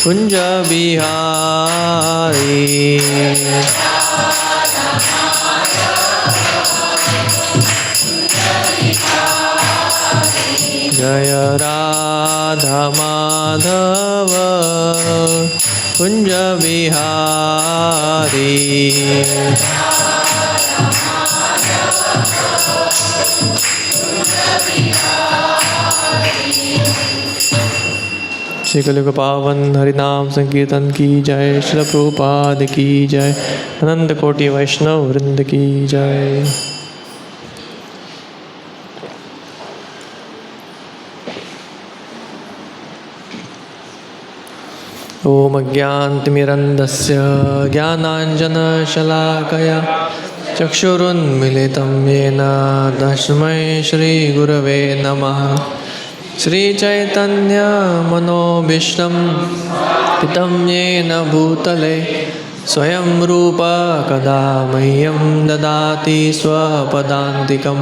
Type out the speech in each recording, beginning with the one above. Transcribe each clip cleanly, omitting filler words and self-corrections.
कुंज बिहारी जय राधा माधव कुंज बिहारी श्री कलियुग पावन हरिनाम संकीर्तन की जय। श्रील प्रभुपाद की जय। अनंत कोटि वैष्णव वृंद की जय। ओम अज्ञानतिमिरन्धस्य ज्ञानाञ्जनशलाकया चक्षुरुन्मीलितं येन तस्मै श्रीगुरवे नमः। श्रीचैतन्यमनोभीष्टं स्थितं येन भूतले स्वयं रूप कदा मह्यं ददाति स्वपदान्तिकं।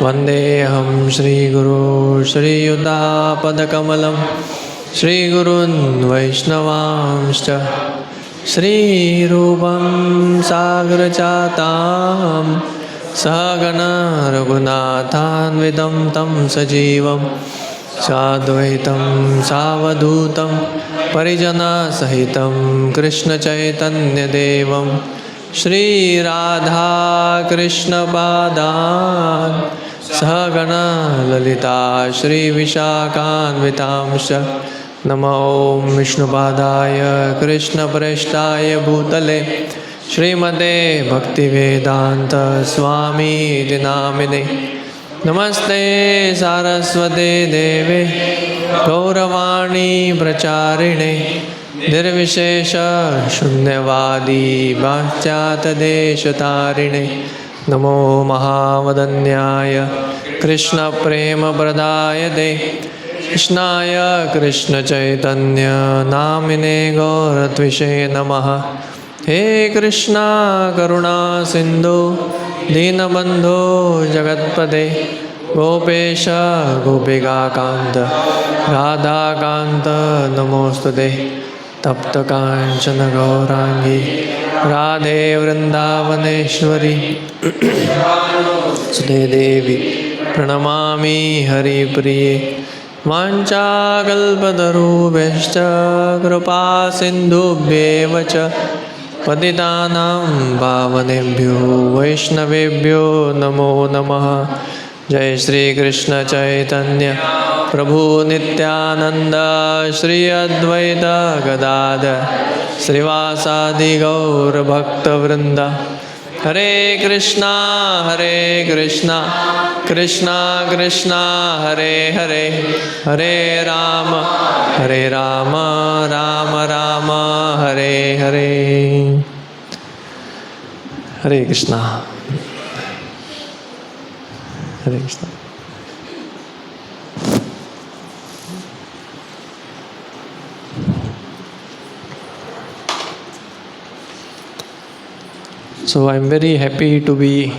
वन्देऽहं श्रीगुरो श्रीयुतापदकमलं श्रीगुरून् वैष्णवांश्च श्रीरूपं सागरजातां सहगण रघुनाथान्वितं तं सजीवं साद्वैतं सावधूतं परिजनसहितं कृष्णचैतन्यदेवं श्रीराधाकृष्णपादान् सहगण ललिता श्रीविशाखान्वितांश्च। नमो विष्णुपादाय कृष्णप्रेष्ठाय भूतले श्रीमते भक्तिवेदांत स्वामी नामिने। नमस्ते सारस्वते देवे गौरवाणी प्रचारिणे निर्विशेष शून्यवादी पाश्चात्यदेशतारिणे। नमो महावदन्याय कृष्णप्रेमप्रदायते कृष्णाय कृष्णचैतन्य नामिने गौरत्विषे नमः। हे कृष्णा करुणा सिंधु दीनबंधो जगत्पते गोपेश गोपिकाकांत राधाकांत नमोस्तुते। तप्त कांचन गौरांगी राधे वृंदावनेश्वरी सुधे देवी प्रणमामि हरिप्रिये। वाञ्छाकल्पतरुभ्यश्च कृपा सिन्धुभ्येव च पतितानां पावनेभ्यो वैष्णवेभ्यो नमो नमः। जय श्री कृष्ण चैतन्य प्रभु नित्यानंद श्री अद्वैत गदाधर श्रीवासादि गौर भक्तवृंद। हरे कृष्णा कृष्णा कृष्णा हरे हरे हरे राम राम राम हरे हरे। हरे कृष्णा हरे Krishna. So I am very happy to be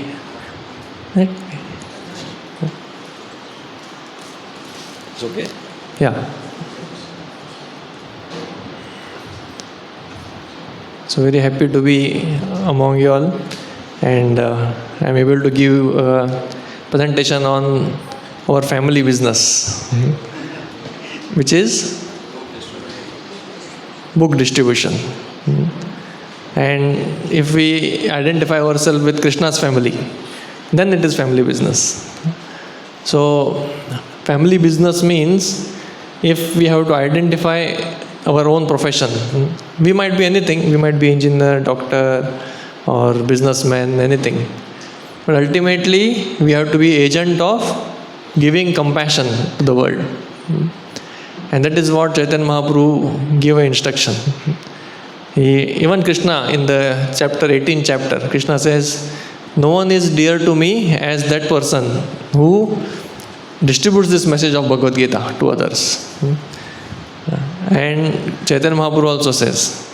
It's okay? Yeah. So very happy to be among you all, and I am able to give a presentation on our family business, which is book distribution. And if we identify ourselves with Krishna's family, then it is family business. So family business means if we have to identify our own profession, we might be anything, we might be engineer, doctor or businessman, anything, but ultimately we have to be agent of giving compassion to the world. And that is what Chaitanya Mahaprabhu gave an instruction. Even Krishna in the chapter 18 chapter, Krishna says, no one is dear to me as that person who distributes this message of Bhagavad Gita to others. And Chaitanya Mahaprabhu also says,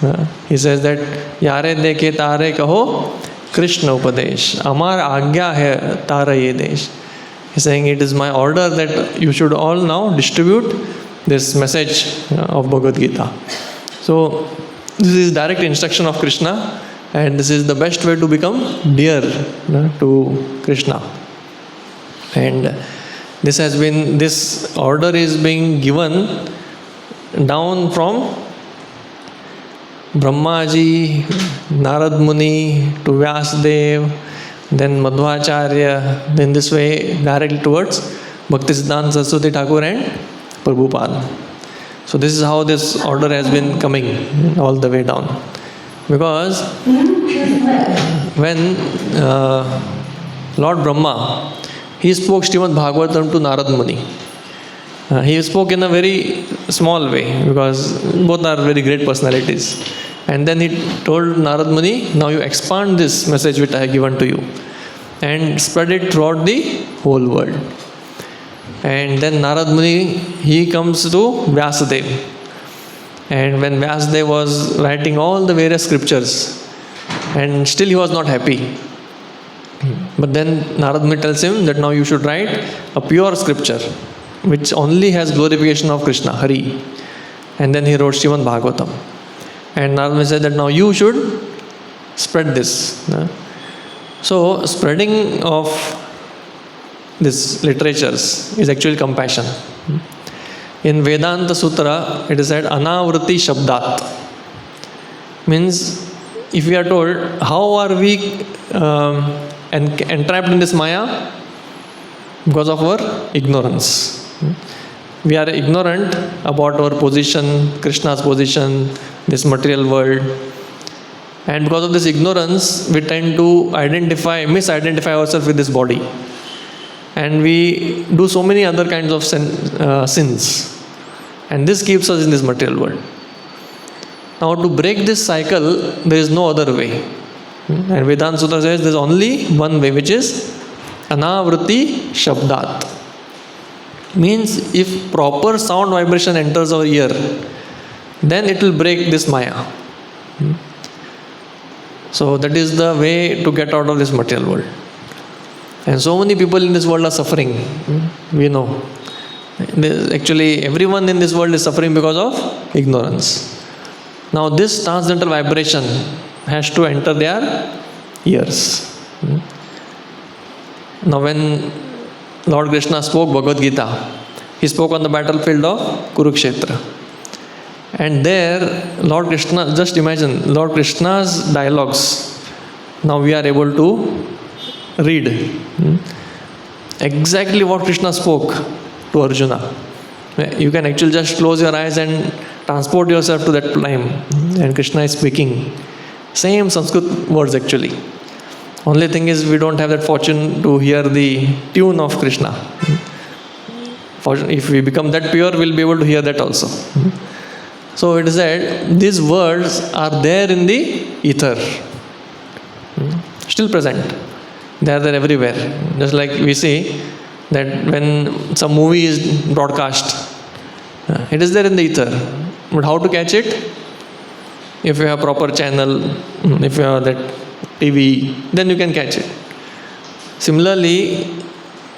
he says that यारे देखे तारे कहो कृष्ण उपदेश अमार आज्ञा है तारा ये देश. He's saying it is my order that you should all now distribute this message of Bhagavad Gita. So this is direct instruction of Krishna, and this is the best way to become dear to Krishna. And this order is being given down from Brahmaji, Narad Muni to Vyasdev, then Madhvacharya, then this way directly towards Bhaktisiddhanta Saraswati Thakur and Prabhupada. So this is how this order has been coming all the way down. Because when Lord Brahma, he spoke Srimad Bhagavatam to Narad Muni. He spoke in a very small way because both are very great personalities. And then he told Narad Muni, now you expand this message which I have given to you and spread it throughout the whole world. And then Narad Muni, he comes to Vyasadev. And when Vyasadev was writing all the various scriptures, and still he was not happy. But then Narad Muni tells him that now you should write a pure scripture which only has glorification of Krishna, Hari. And then he wrote Srimad Bhagavatam. And Narad Muni said that now you should spread this. So spreading of this literatures is actually compassion. In Vedanta Sutra, it is said Anavriti Shabdat. Means, if we are told, how are we entrapped in this Maya? Because of our ignorance. We are ignorant about our position, Krishna's position, this material world. And because of this ignorance, we tend to misidentify ourselves with this body. And we do so many other kinds of sins. And this keeps us in this material world. Now to break this cycle, there is no other way. And Vedanta Sutra says there is only one way, which is Anavriti Shabdat. Means if proper sound vibration enters our ear, then it will break this Maya. So that is the way to get out of this material world. And so many people in this world are suffering. We know. Actually, everyone in this world is suffering because of ignorance. Now this transcendental vibration has to enter their ears. Now when Lord Krishna spoke Bhagavad Gita, he spoke on the battlefield of Kurukshetra. And there, Lord Krishna, just imagine, Lord Krishna's dialogues, now we are able to read exactly what Krishna spoke to Arjuna. You can actually just close your eyes and transport yourself to that time, and Krishna is speaking. Same Sanskrit words actually. Only thing is we don't have that fortune to hear the tune of Krishna. If we become that pure, we'll be able to hear that also. So it is said, these words are there in the ether. Still present. They are there everywhere. Just like we see that when some movie is broadcast, it is there in the ether. But how to catch it? If you have proper channel, if you have that TV, then you can catch it. Similarly,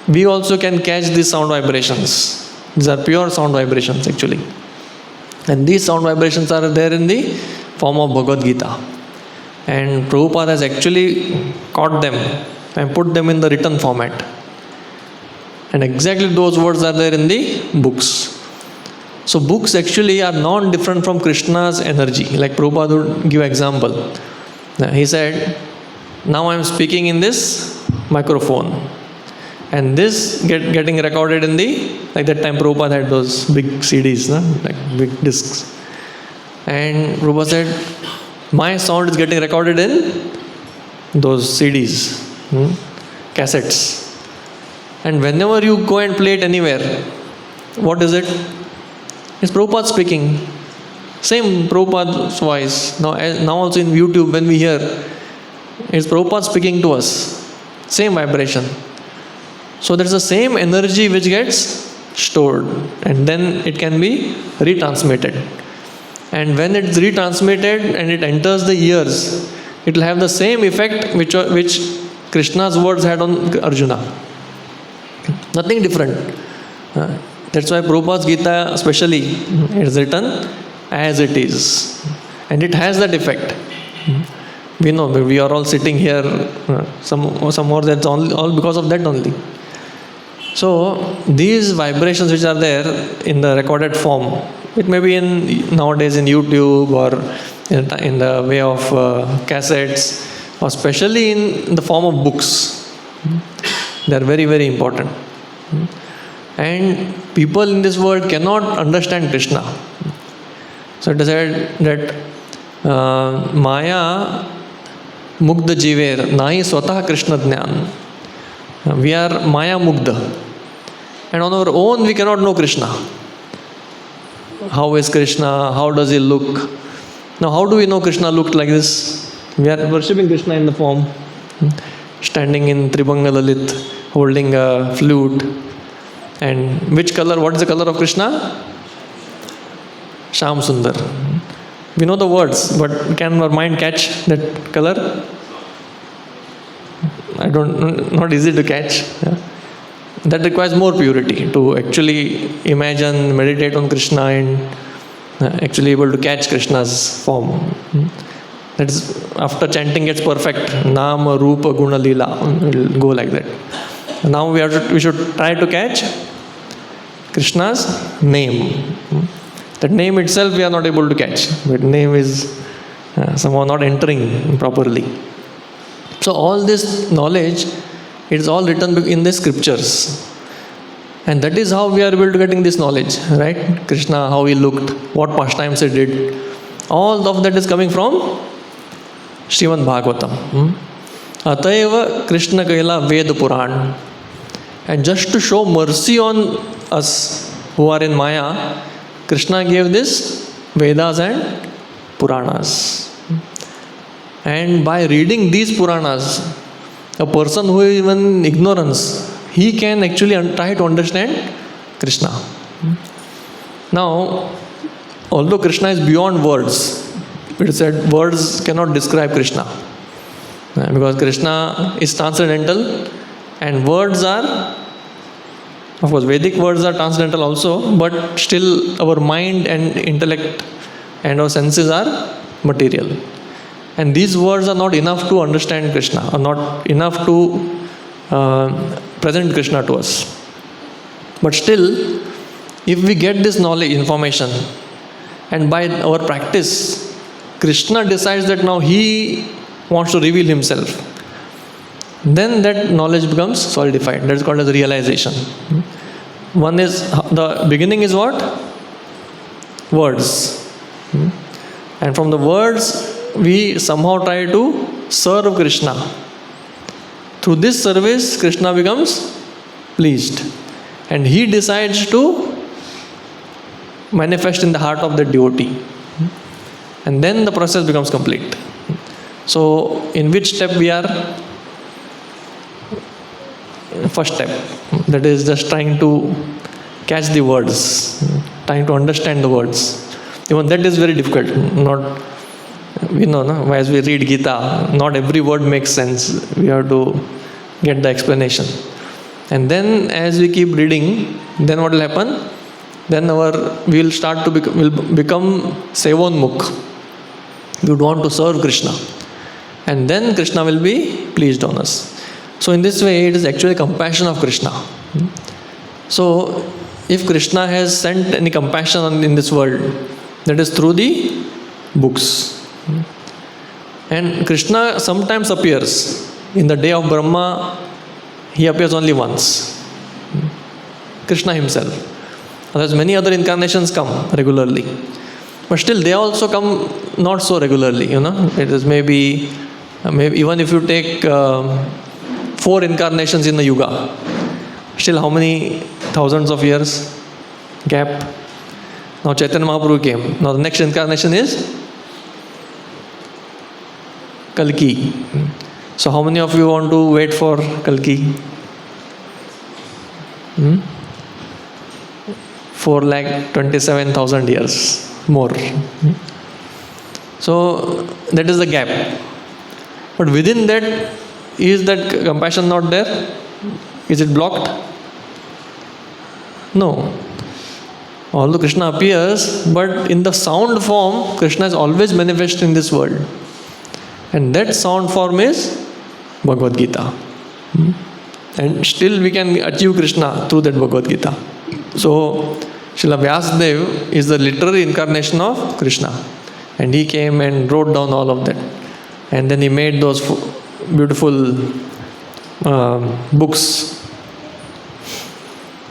we also can catch these sound vibrations. These are pure sound vibrations actually. And these sound vibrations are there in the form of Bhagavad Gita. And Prabhupada has actually caught them and put them in the written format. And exactly those words are there in the books. So books actually are non-different from Krishna's energy. Like Prabhupada would give example. He said, now I am speaking in this microphone. And this getting recorded in the, like that time Prabhupada had those big CDs, like big discs. And Prabhupada said, my sound is getting recorded in those CDs, cassettes. And whenever you go and play it anywhere, what is it? It's Prabhupada speaking. Same Prabhupada's voice. Now also in YouTube when we hear, it's Prabhupada speaking to us. Same vibration. So there's the same energy which gets stored and then it can be retransmitted. And when it's retransmitted and it enters the ears, it will have the same effect which Krishna's words had on Arjuna. Nothing different. That's why Prabhupada's Gita especially is written as it is. And it has that effect. We know, we are all sitting here, some more that's all because of that only. So these vibrations which are there in the recorded form, it may be nowadays in YouTube or in the way of cassettes, or especially in the form of books. They are very, very important. And people in this world cannot understand Krishna. So it is said that Maya Mugdha Jiver Nahi Swatah Krishna Jnana. We are Maya Mugdha. And on our own we cannot know Krishna. How is Krishna? How does he look? Now how do we know Krishna looked like this? We are worshipping Krishna in the form, standing in Tribhanga Lalit, holding a flute. And which color? What is the color of Krishna? Sham Sundar. We know the words, but can our mind catch that color? Not easy to catch. Yeah. That requires more purity to actually imagine, meditate on Krishna and actually able to catch Krishna's form. That is, after chanting gets perfect. Nama, Rupa, Guna, Lila. It will go like that. Now we should try to catch Krishna's name. That name itself we are not able to catch. But name is somehow not entering properly. So all this knowledge, it is all written in the scriptures. And that is how we are able to getting this knowledge, right? Krishna, how he looked, what pastimes he did. All of that is coming from Srimad Bhagavatam. Atayava Krishna Kaila Veda Puran. And just to show mercy on us who are in Maya, Krishna gave this Vedas and Puranas. And by reading these Puranas, a person who is even in ignorance, he can actually try to understand Krishna. Now, although Krishna is beyond words, it is said words cannot describe Krishna. Because Krishna is transcendental and words are, of course, Vedic words are transcendental also, but still our mind and intellect and our senses are material. And these words are not enough to understand Krishna, or not enough to present Krishna to us. But still, if we get this knowledge, information, and by our practice, Krishna decides that now he wants to reveal himself, then that knowledge becomes solidified. That is called as realization. One is, the beginning is what? Words. And from the words, we somehow try to serve Krishna. Through this service, Krishna becomes pleased. And he decides to manifest in the heart of the devotee. And then the process becomes complete. So, in which step we are? First step. That is just trying to catch the words, trying to understand the words. Even that is very difficult. Not, we know, no? As we read Gita, not every word makes sense. We have to get the explanation. And then as we keep reading, then what will happen? Then we will start to become Sevonmukh. We would want to serve Krishna. And then Krishna will be pleased on us. So in this way, it is actually compassion of Krishna. So if Krishna has sent any compassion in this world, that is through the books. And Krishna sometimes appears. In the day of Brahma, he appears only once. Krishna himself. Otherwise, many other incarnations come regularly. But still, they also come not so regularly, It is maybe even if you take 4 incarnations in the Yuga, still how many thousands of years gap? Now Chaitanya Mahaprabhu came. Now the next incarnation is Kalki. So how many of you want to wait for Kalki? 4,27,000 years more. So that is the gap. But within that, is that compassion not there? Is it blocked? No. Although Krishna appears, but in the sound form, Krishna is always manifest in this world. And that sound form is Bhagavad Gita. And still we can achieve Krishna through that Bhagavad Gita. So, Srila Vyasadeva is the literary incarnation of Krishna. And he came and wrote down all of that. And then he made those beautiful books.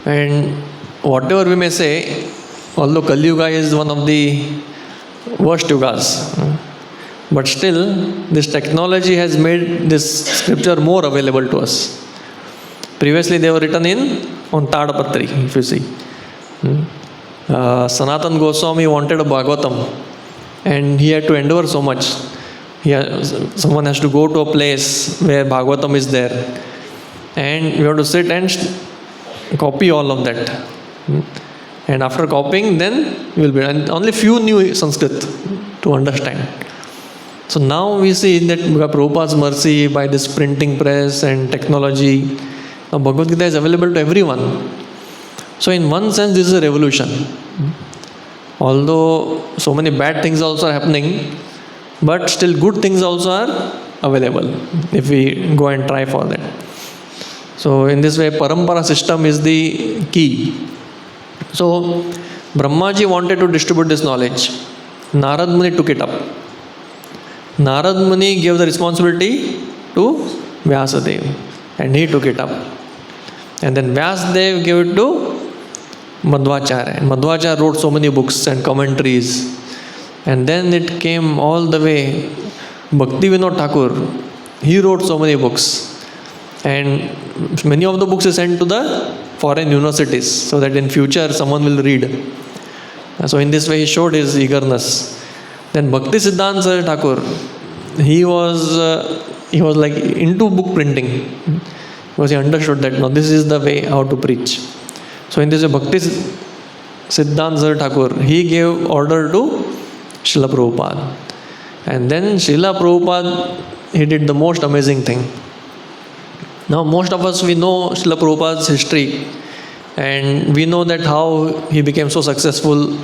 And whatever we may say, although Kali Yuga is one of the worst yugas, but still this technology has made this scripture more available to us. Previously they were written on Tadapatri, if you see. Sanatan Goswami wanted a Bhagavatam, and he had to endure so much. Someone has to go to a place where Bhagavatam is there, and you have to sit and copy all of that. And after copying, then you will be. And only few knew Sanskrit to understand. So now we see that by Prabhupada's mercy, by this printing press and technology, now Bhagavad Gita is available to everyone. So in one sense, this is a revolution. Although so many bad things also are happening, but still good things also are available if we go and try for that. So in this way, parampara system is the key. So Brahmaji wanted to distribute this knowledge. Narad Muni took it up. Narad Muni gave the responsibility to Vyasadeva, and he took it up. And then Vyasadeva gave it to Madhvacharya. And Madhvacharya wrote so many books and commentaries. And then it came all the way. Bhakti Vinod Thakur, he wrote so many books. And many of the books are sent to the foreign universities so that in future someone will read. So in this way he showed his eagerness. Then Bhakti Siddhanta Thakur, he was like into book printing, because he understood that no, this is the way how to preach. So in this way Bhakti Siddhanta Thakur, he gave order to Srila Prabhupada. And then Srila Prabhupada, he did the most amazing thing. Now most of us, we know Srila Prabhupada's history, and we know that how he became so successful.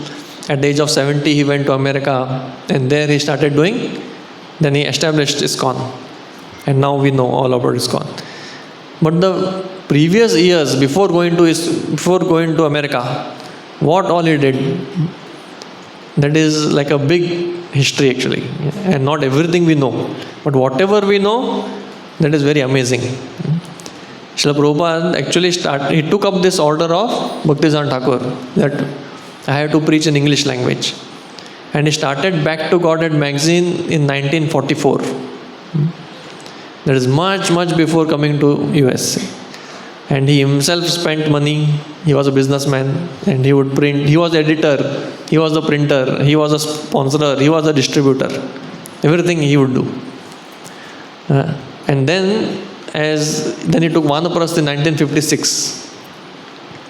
At the age of 70 he went to America, and there he started doing, then he established ISKCON, and now we know all about ISKCON. But the previous years before going to America, what all he did, that is like a big history actually, and not everything we know, but whatever we know, that is very amazing. Srila Prabhupada actually he took up this order of Bhaktisiddhanta Thakur, that I have to preach in English language. And he started Back to Godhead magazine in 1944. That is much, much before coming to US. And he himself spent money. He was a businessman, and he would print. He was editor, he was the printer, he was a sponsor, he was a distributor. Everything he would do. And then he took Vanaprastha in 1956.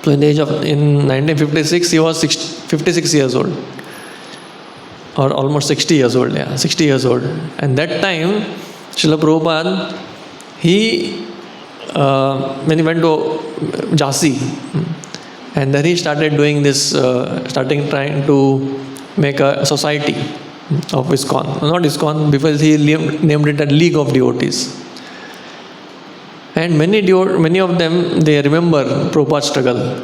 So in 1956 he was 56 years old, or almost 60 years old. 60 years old. And that time Srila Prabhupada, when he went to Jhansi, and then he started doing this, trying to make a society of ISKCON. Not ISKCON, because he named it a League of Devotees. And many of them, they remember Prabhupada's struggle.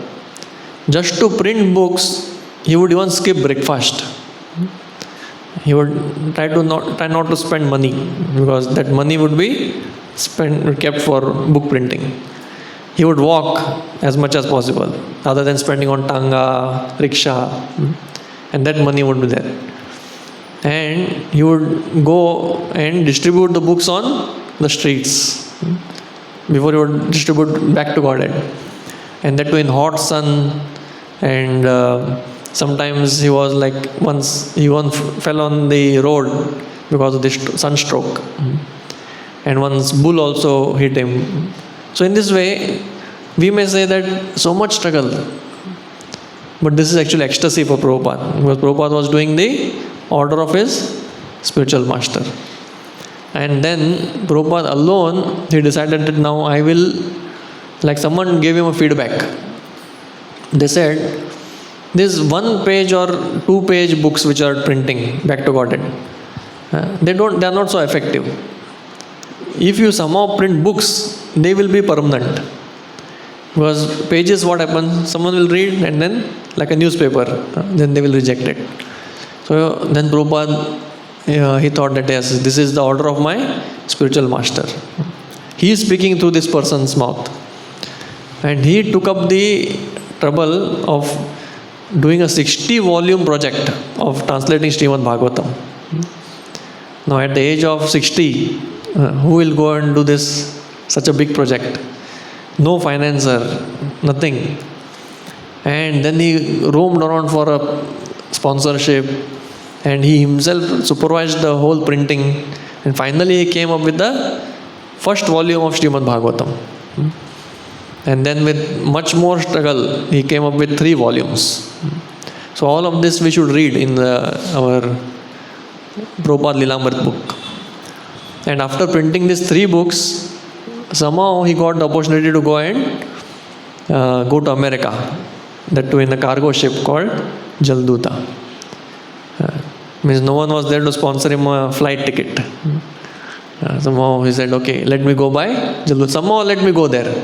Just to print books, he would even skip breakfast. He would try not to spend money, because that money would be kept for book printing. He would walk as much as possible, other than spending on tanga, rickshaw, and that money would be there. And he would go and distribute the books on the streets before he would distribute Back to Godhead. And that too in hot sun. And sometimes he was like, once fell on the road because of the sunstroke. And once bull also hit him. So in this way, we may say that so much struggle. But this is actually ecstasy for Prabhupada, because Prabhupada was doing the order of his spiritual master. And then Prabhupada alone, he decided that now I will, like someone gave him a feedback. They said, These 1 page or 2 page books which are printing back to Godhead, they are not so effective. If you somehow print books, they will be permanent. Because pages, what happens? Someone will read and then, like a newspaper, then they will reject it. So then Prabhupada, he thought that yes, this is the order of my spiritual master. He is speaking through this person's mouth. And he took up the trouble of doing a 60-volume project of translating Srimad Bhagavatam. Now at the age of 60, who will go and do this, such a big project? No financer, nothing. And then he roamed around for a sponsorship, and he himself supervised the whole printing, and finally he came up with the first volume of Srimad Bhagavatam. And then with much more struggle, he came up with 3 volumes. So all of this we should read in our Prabhupada Lilamrit book. And after printing these 3 books, somehow he got the opportunity to go and go to America, that too in a cargo ship called Jalduta. Means no one was there to sponsor him a flight ticket. Somehow he said, okay, let me go by Jalduta. Somehow let me go there.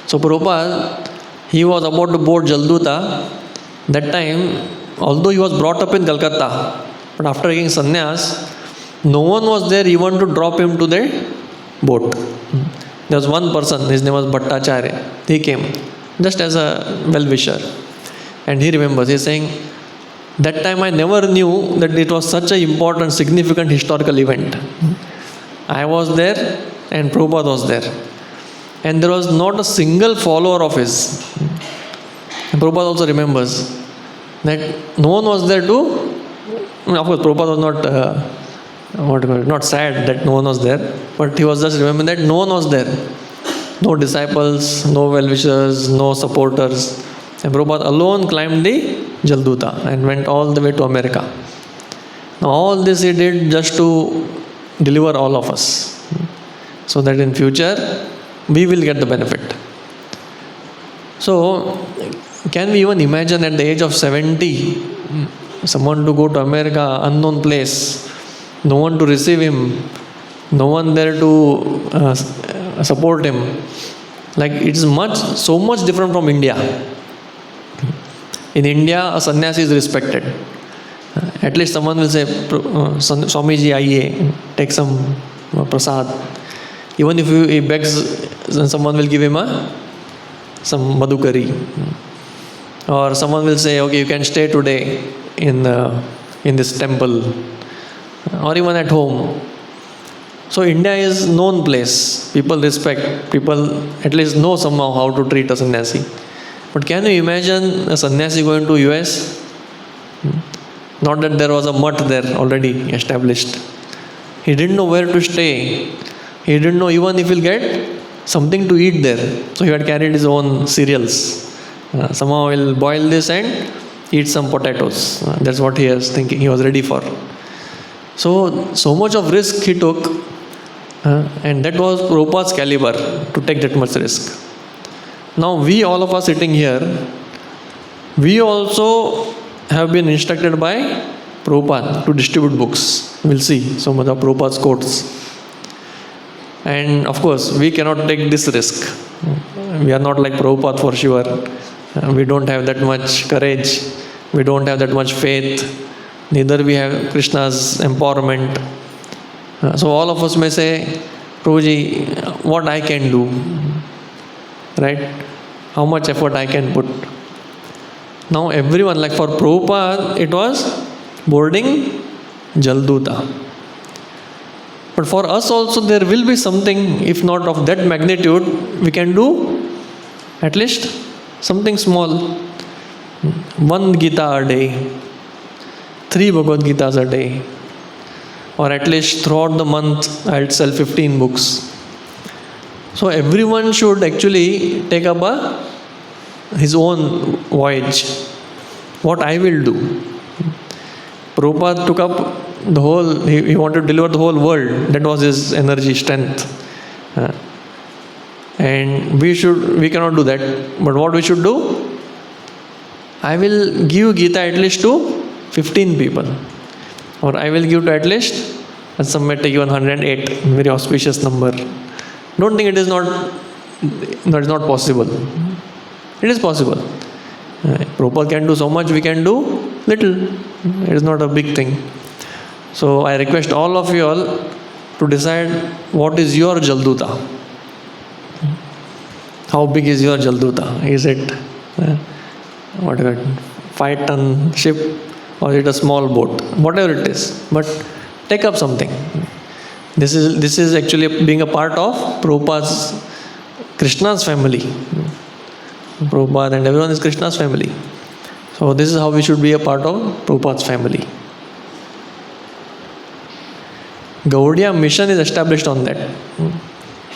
So Prabhupada, he was about to board Jalduta. That time, although he was brought up in Calcutta, but after taking sannyas, no one was there even to drop him to the boat. There was one person, his name was Bhattacharya. He came just as a well-wisher. And he remembers, he's saying, that time I never knew that it was such an important, significant historical event. I was there and Prabhupada was there. And there was not a single follower of his. And Prabhupada also remembers that no one was there to, of course Prabhupada was not sad that no one was there, but he was just remembering that no one was there. No disciples, no well-wishers, no supporters. And Prabhupada alone climbed the Jalduta and went all the way to America. Now all this he did just to deliver all of us, so that in future we will get the benefit. So can we even imagine at the age of 70, someone to go to America, unknown place, no one to receive him, no one there to support him. Like it is so much different from India. In India, a sannyasi is respected. At least someone will say, Swamiji, aiye, take some prasad. Even if he begs, then someone will give him some madhukari. Or someone will say, okay, you can stay today in this temple. Or even at home. So India is known place. People respect. People at least know somehow how to treat a sannyasi. But can you imagine a sannyasi going to US? Not that there was a mutt there already established. He didn't know where to stay. He didn't know even if he'll get something to eat there. So he had carried his own cereals. Somehow he'll boil this and eat some potatoes. That's what he was thinking. He was ready for. So much of risk he took. And that was Prabhupada's caliber to take that much risk. Now we, all of us sitting here, we also have been instructed by Prabhupada to distribute books. We'll see some of the Prabhupada's quotes. And of course, we cannot take this risk. We are not like Prabhupada for sure. We don't have that much courage. We don't have that much faith. Neither we have Krishna's empowerment. So all of us may say, Prabhuji, what I can do? Right? How much effort I can put? Now everyone, like for Prabhupada, it was boarding Jalduta. But for us also there will be something, if not of that magnitude, we can do at least something small. 1 Gita a day, 3 Bhagavad Gitas a day, or at least throughout the month I'll sell 15 books. So everyone should actually take up his own voyage. What I will do. Prabhupada took up the whole, he wanted to deliver the whole world. That was his energy, strength. And we cannot do that. But what we should do? I will give Gita at least to 15 people. Or I will give to at least, as some may take even 108, very auspicious number. Don't think it is not possible. It is possible. Prabhupada can do so much, we can do little. It is not a big thing. So I request all of you all to decide what is your Jalduta. How big is your Jalduta? Is it 5-ton ship, or is it a small boat? Whatever it is, but take up something. This is actually being a part of Prabhupada's, Krishna's family. Prabhupada and everyone is Krishna's family. So this is how we should be a part of Prabhupada's family. Gaudiya mission is established on that.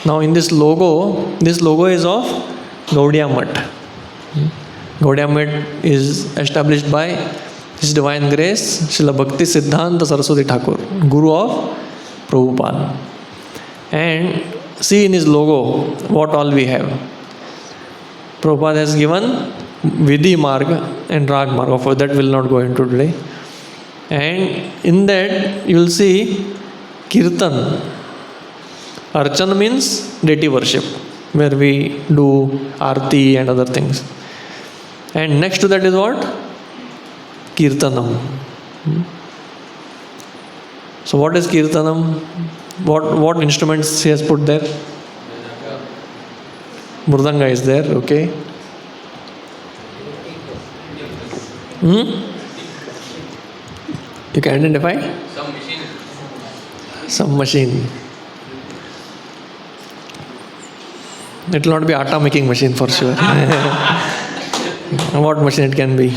Now in this logo is of Gaudiya Math. Gaudiya Math is established by His Divine Grace, Srila Bhakti Siddhanta Saraswati Thakur, Guru of Prabhupada. And see in his logo what all we have. Prabhupada has given Vidhi Marga and Rag Marga. For that we will not go into today. And in that you will see Kirtan. Archan means deity worship, where we do Aarti and other things. And next to that is what? Kirtanam. So what is Kirtanam? What instruments he has put there? Mridanga is there, okay. You can identify? Some machine. It will not be atta making machine for sure. What machine it can be?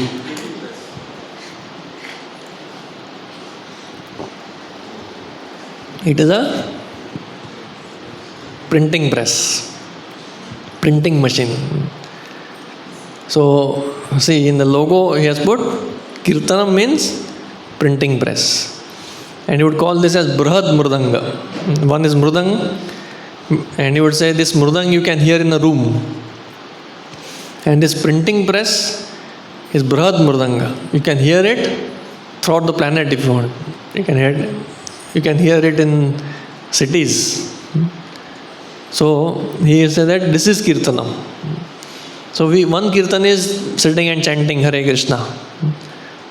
It is a printing press. Printing machine. So, see in the logo he has put Kirtanam means printing press. And you would call this as Brihad Mridanga. One is Mridang, and you would say this Mridang you can hear in a room. And this printing press is Brihad Mridanga. You can hear it throughout the planet if you want. You can hear it in cities. So he said that this is Kirtanam. So one Kirtan is sitting and chanting Hare Krishna.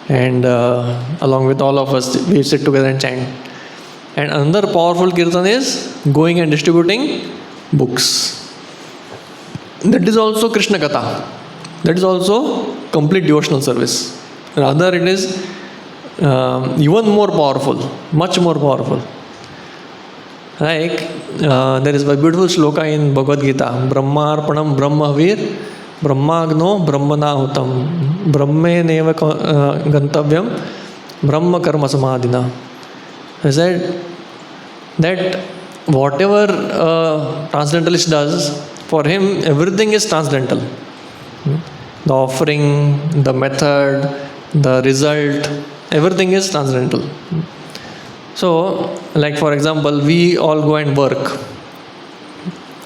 And along with all of us, we sit together and chant. And another powerful Kirtan is going and distributing books. That is also Krishna Katha. That is also complete devotional service. Rather it is even more powerful, much more powerful. Like there is a beautiful shloka in Bhagavad Gita, Brahmarpanam Brahmavir Brahmagno Brahmanahutam Brahme Neva Gantavyam Brahma Karma Samadhina. He said that whatever transcendentalist does, for him everything is transcendental. The offering, the method, the result, everything is transcendental. So, like for example, we all go and work.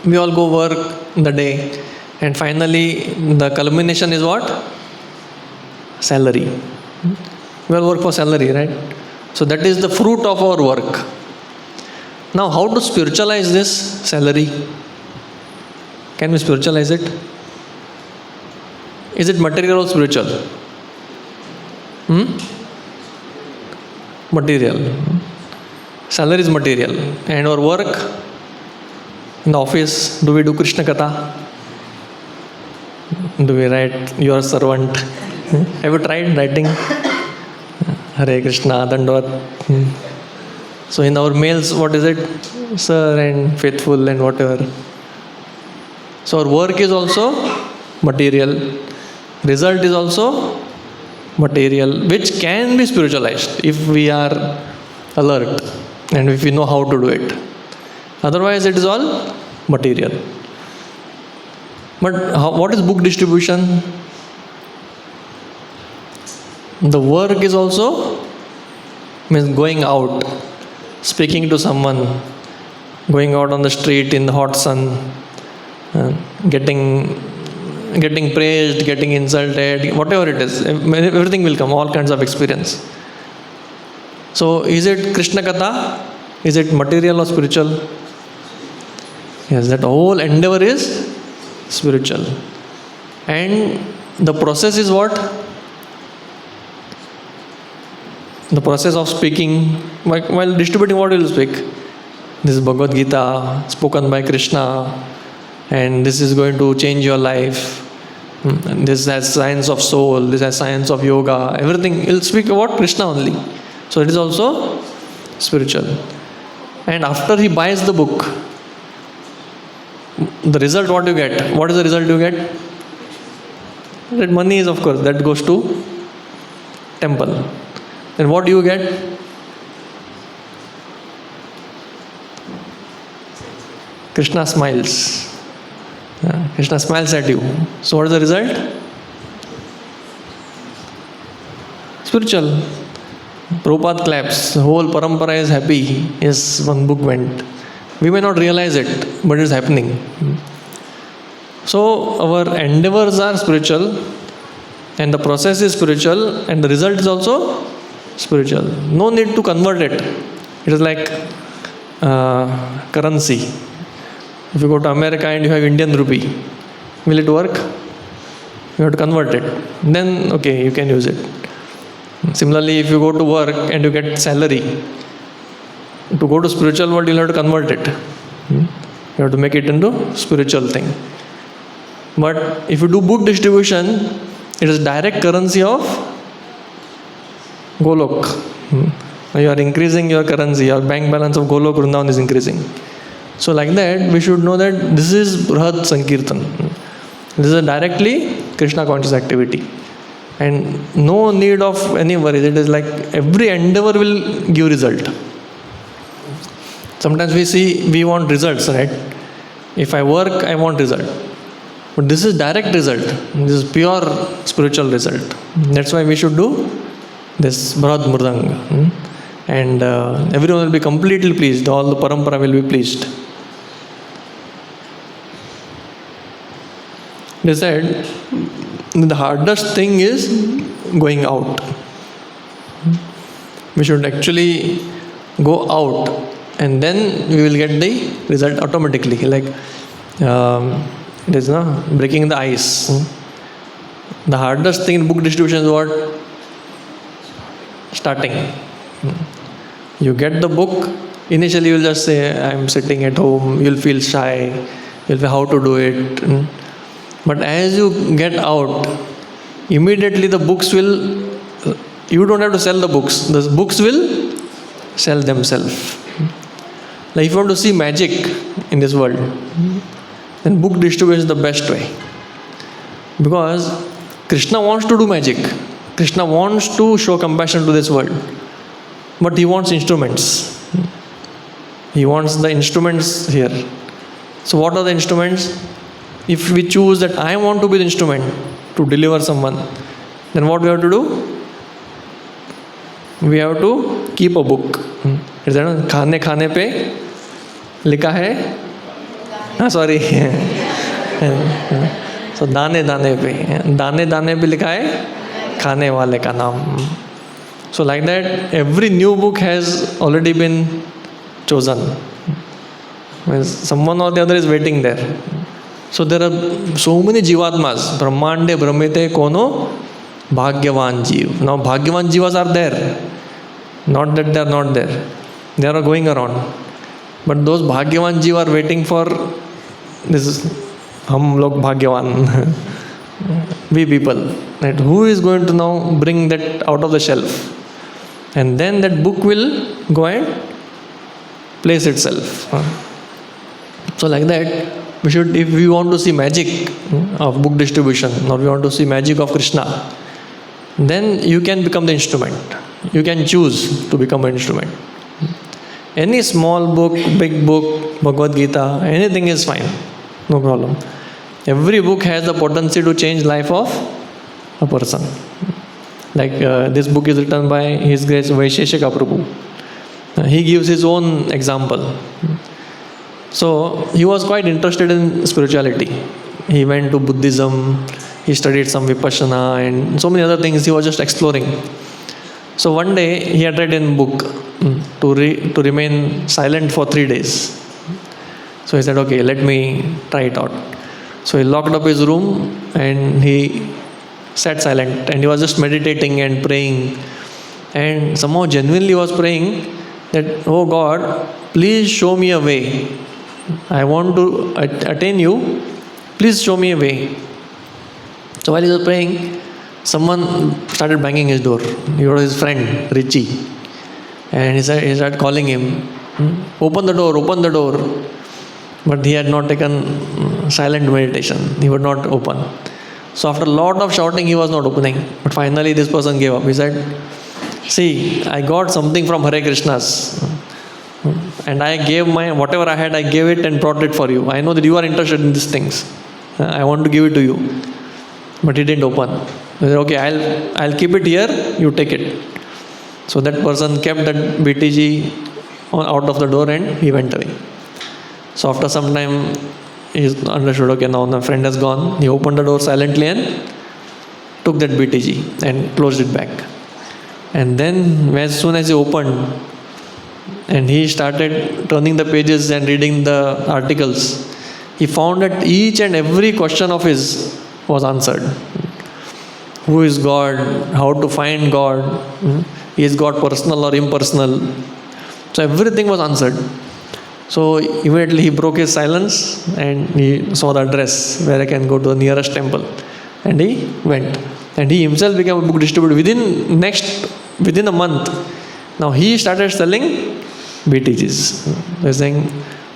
We all go work in the day, and finally the culmination is what? Salary. We all work for salary, right? So that is the fruit of our work. Now, how to spiritualize this salary? Can we spiritualize it? Is it material or spiritual? Material. Salary is material. And our work in the office, do we do Krishna Katha? Do we write your servant? Have you tried writing Hare Krishna, Dandavad? So in our mails, what is it? Sir and faithful and whatever. So our work is also material. Result is also material, which can be spiritualized if we are alert and if we know how to do it. Otherwise, it is all material. But what is book distribution? The work is also means going out, speaking to someone, going out on the street in the hot sun, getting getting praised, getting insulted, whatever it is, everything will come, all kinds of experience. So is it Krishna Katha? Is it material or spiritual? Yes, that whole endeavor is spiritual. And the process is what? The process of speaking, while distributing, what will you speak? This is Bhagavad Gita, spoken by Krishna, and this is going to change your life. This has science of soul, this has science of yoga, everything. He'll speak about Krishna only. So it is also spiritual. And after he buys the book, the result what you get? What is the result you get? That money is, of course, that goes to temple. Then what do you get? Krishna smiles. Krishna smiles at you. So what is the result? Spiritual. Prabhupada claps. The whole parampara is happy. Yes, one book went. We may not realize it, but it is happening. So our endeavors are spiritual, and the process is spiritual, and the result is also spiritual. No need to convert it. It is like currency. If you go to America and you have Indian rupee, will it work? You have to convert it. Then, okay, you can use it. Similarly, if you go to work and you get salary, to go to spiritual world, you'll have to convert it. You have to make it into spiritual thing. But if you do book distribution, it is direct currency of Golok. You are increasing your currency, your bank balance of Golok Vrindavan is increasing. So like that, we should know that this is Brahad Sankirtan. This is a directly Krishna conscious activity. And no need of any worries. It is like every endeavor will give result. Sometimes we want results, right? If I work, I want result. But this is direct result. This is pure spiritual result. That's why we should do this Brahad Murdanga. And everyone will be completely pleased. All the parampara will be pleased. They said, the hardest thing is going out. We should actually go out, and then we will get the result automatically. Like it is breaking the ice. The hardest thing in book distribution is what? Starting. You get the book, initially you will just say, I am sitting at home, you will feel shy, you will feel how to do it. But as you get out, immediately the books will, you don't have to sell the books, the books will sell themselves. Like if you want to see magic in this world, then book distribution is the best way. Because Krishna wants to do magic. Krishna wants to show compassion to this world. But he wants instruments. He wants the instruments here. So what are the instruments? If we choose that I want to be the instrument to deliver someone, then what we have to do? We have to keep a book. Is that खाने खाने पे लिखा है? Sorry. So दाने दाने पे लिखा है खाने वाले का नाम. So like that, every new book has already been chosen. Someone or the other is waiting there. So there are so many jivatmas. Brahmande brahmite kono bhagyavan jiv. Now bhagyavan jivas are there. Not that they are not there. They are going around. But those bhagyavan jiv are waiting for this. Hum log bhagyavan. We people. Right? Who is going to now bring that out of the shelf? And then that book will go and place itself. So like that, we should, if we want to see magic of book distribution, or we want to see magic of Krishna, then you can become the instrument. You can choose to become an instrument. Any small book, big book, Bhagavad Gita, anything is fine. No problem. Every book has the potency to change life of a person. Like this book is written by His Grace Vaisheshika Prabhu. He gives his own example. So he was quite interested in spirituality. He went to Buddhism, he studied some Vipassana and so many other things. He was just exploring. So one day he had read in book to remain silent for 3 days. So he said, okay, let me try it out. So he locked up his room and he sat silent and he was just meditating and praying, and somehow genuinely was praying that, oh God, please show me a way. I want to attain you. Please show me a way. So while he was praying, someone started banging his door. He was his friend, Richie. And he started calling him, open the door, open the door. But he had not taken silent meditation. He would not open. So after a lot of shouting, he was not opening. But finally this person gave up. He said, see, I got something from Hare Krishna's. And I gave whatever I had, I gave it and brought it for you. I know that you are interested in these things. I want to give it to you. But he didn't open. He said, okay, I'll keep it here, you take it. So that person kept that BTG out of the door and he went away. So after some time, he understood, okay, now my friend has gone. He opened the door silently and took that BTG and closed it back. And then as soon as he opened and he started turning the pages and reading the articles, he found that each and every question of his was answered. Who is God? How to find God? Is God personal or impersonal? So everything was answered. So immediately he broke his silence and he saw the address where I can go to the nearest temple. And he went. And he himself became a book distributor within a month. Now he started selling BTGs. He's saying,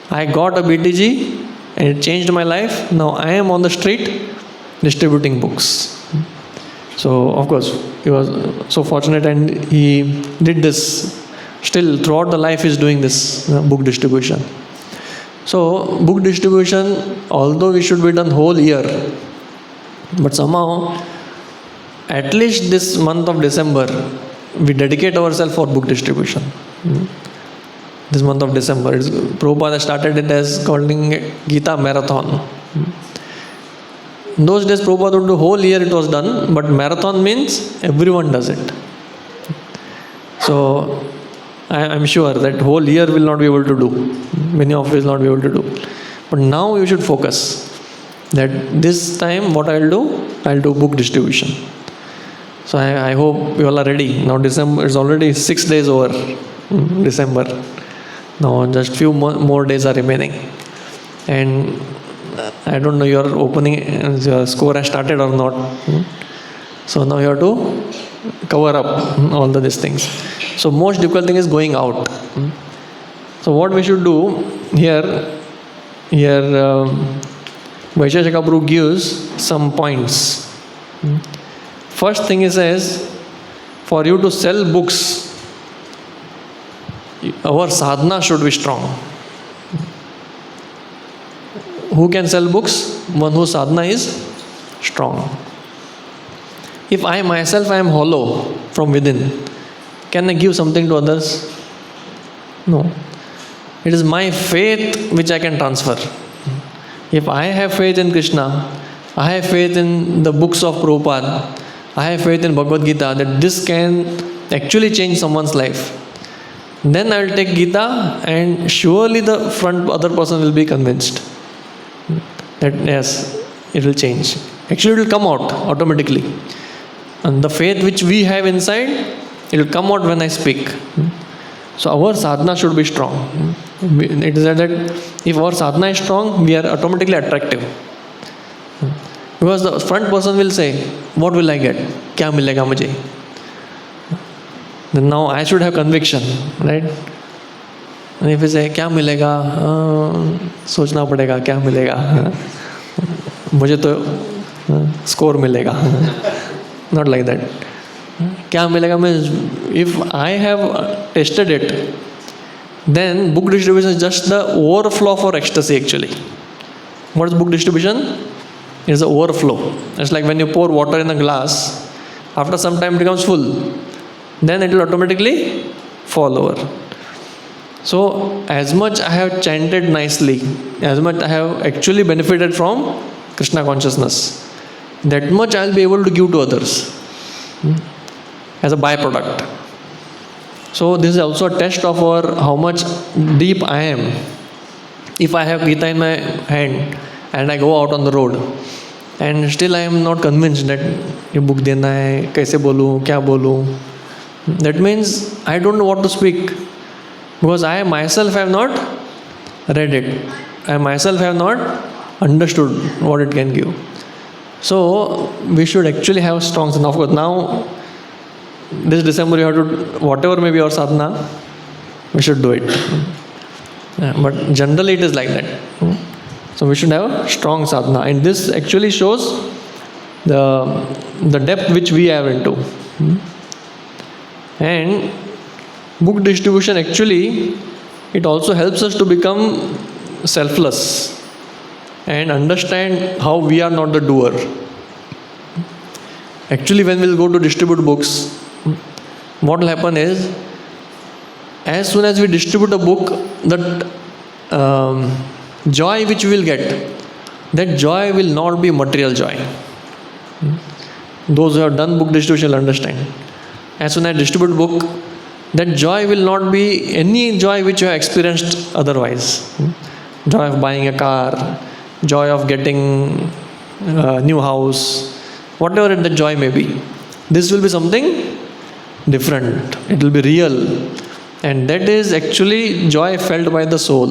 I got a BTG and it changed my life. Now I am on the street distributing books. So of course he was so fortunate and he did this. Still throughout the life he is doing this book distribution. So book distribution, although we should be done whole year, but somehow at least this month of December we dedicate ourselves for book distribution. This month of December, Prabhupada started it as calling it Gita Marathon. In those days Prabhupada would do whole year it was done, but marathon means everyone does it. So I am sure that whole year will not be able to do. Many of you will not be able to do. But now you should focus that this time what I'll do book distribution. So I hope you all are ready. Now December is already 6 days over. December. Now just few more days are remaining. And I don't know your your score has started or not. So now you have to cover up all these things. So most difficult thing is going out. So what we should do here Vaisheshika Prabhu gives some points. First thing he says, for you to sell books, our sadhana should be strong. Who can sell books? One whose sadhana is strong. If I myself am hollow from within, can I give something to others? No. It is my faith which I can transfer. If I have faith in Krishna, I have faith in the books of Prabhupada, I have faith in Bhagavad Gita that this can actually change someone's life, then I will take Gita and surely the other person will be convinced that yes, it will change. Actually it will come out automatically. And the faith which we have inside, it will come out when I speak. So our sadhana should be strong. It is said that if our sadhana is strong, we are automatically attractive. Because the front person will say, what will I get? Kya milega mujhe? Then now I should have conviction, right? And if we say, kya milega? Sochna padega, kya milega? Mujhe to score milega. Not like that. Kya milega means if I have tested it, then book distribution is just the overflow for ecstasy actually. What is book distribution? It is the overflow. It's like when you pour water in a glass, after some time it becomes full. Then it will automatically fall over. So as much I have chanted nicely, as much I have actually benefited from Krishna consciousness, that much I'll be able to give to others as a byproduct. So this is also a test of how much deep I am. If I have Gita in my hand and I go out on the road and still I am not convinced that ये book देना है, कैसे बोलूँ, क्या बोलूँ, that means I don't know what to speak, because I myself have not read it. I myself have not understood what it can give. So we should actually have strong sadhana. Of course, now this December you have to, whatever may be your sadhana, we should do it. But generally it is like that. So we should have strong sadhana, and this actually shows the depth which we are into. And book distribution actually, it also helps us to become selfless and understand how we are not the doer. Actually, when we'll go to distribute books, what will happen is, as soon as we distribute a book, that joy which we will get, that joy will not be material joy. Those who have done book distribution will understand. As soon as I distribute book, that joy will not be any joy which you have experienced otherwise. Joy of buying a car, joy of getting a new house, whatever the joy may be. This will be something different. It will be real. And that is actually joy felt by the soul.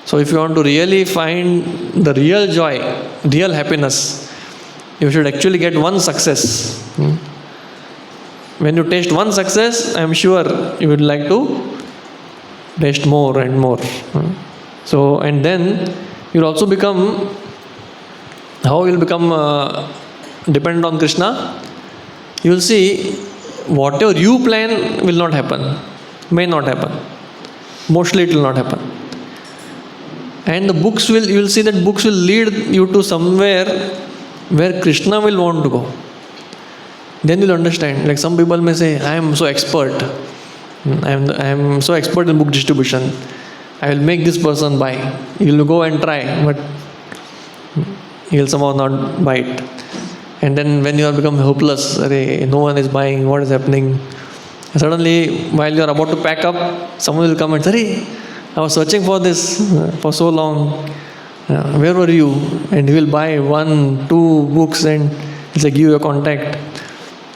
So if you want to really find the real joy, real happiness, you should actually get one success. When you taste one success, I am sure you would like to taste more and more. So, and then you'll also become, how you'll become dependent on Krishna. You'll see whatever you plan will not happen, may not happen. Mostly it will not happen. And the books will, you will see that books will lead you to somewhere where Krishna will want to go. Then you'll understand. Like some people may say, I am so expert. I am so expert in book distribution. I will make this person buy. You will go and try, but he will somehow not buy it. And then when you have become hopeless, no one is buying, what is happening? And suddenly, while you are about to pack up, someone will come and say, I was searching for this for so long. Where were you? And he will buy 1, 2 books and he'll say, give you a contact.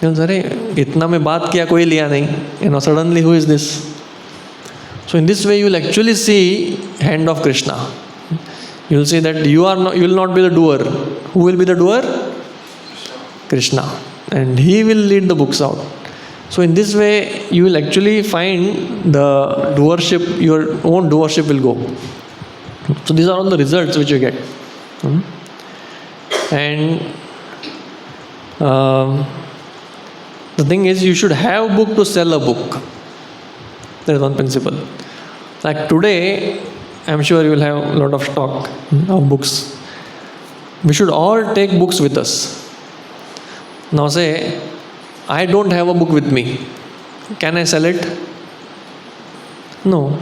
You'll say, itna mein baat kiya, koi liya nahi. Suddenly, who is this? So in this way, you will actually see hand of Krishna. You will see that you will not be the doer. Who will be the doer? Krishna. And he will lead the books out. So in this way, you will actually find the doership, your own doership will go. So these are all the results which you get. And the thing is, you should have a book to sell a book. That is one principle. Like today, I am sure you will have a lot of stock of books. We should all take books with us. Now say, I don't have a book with me. Can I sell it? No.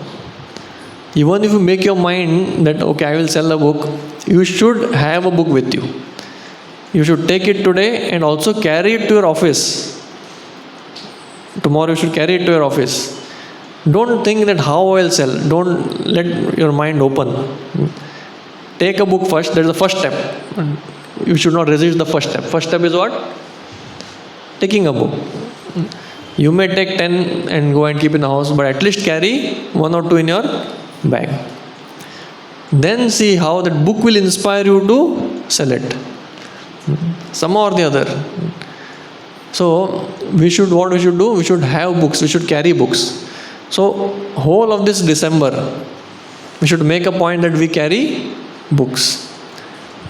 Even if you make your mind that, okay, I will sell a book, you should have a book with you. You should take it today and also carry it to your office. Tomorrow you should carry it to your office. Don't think that how I will sell. Don't let your mind open. Take a book first. That is the first step. You should not resist the first step. First step is what? Taking a book. You may take 10 and go and keep in the house, but at least carry 1 or 2 in your bag. Then see how that book will inspire you to sell it. Somehow or the other. So what we should do? We should have books. We should carry books. So whole of this December, we should make a point that we carry books.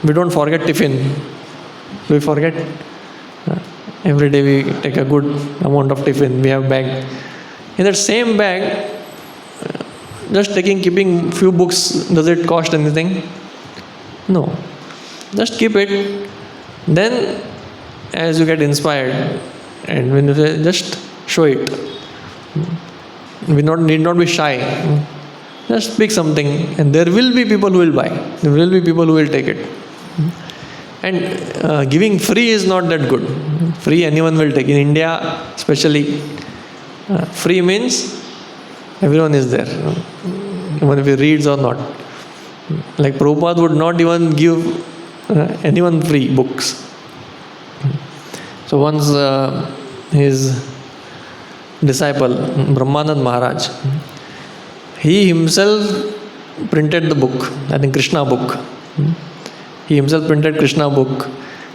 We don't forget tiffin. We forget. Every day we take a good amount of tiffin. We have bag. In that same bag, just keeping few books, does it cost anything? No. Just keep it. Then, as you get inspired, and when you say, just show it. We need not be shy. Just speak something, and there will be people who will buy. There will be people who will take it. And giving free is not that good. Free anyone will take. In India, especially, free means everyone is there, even if he reads or not. Like Prabhupada would not even give anyone free books. So once his disciple, Brahmanand Maharaj, he himself printed the book, I think Krishna book. He himself printed Krishna book.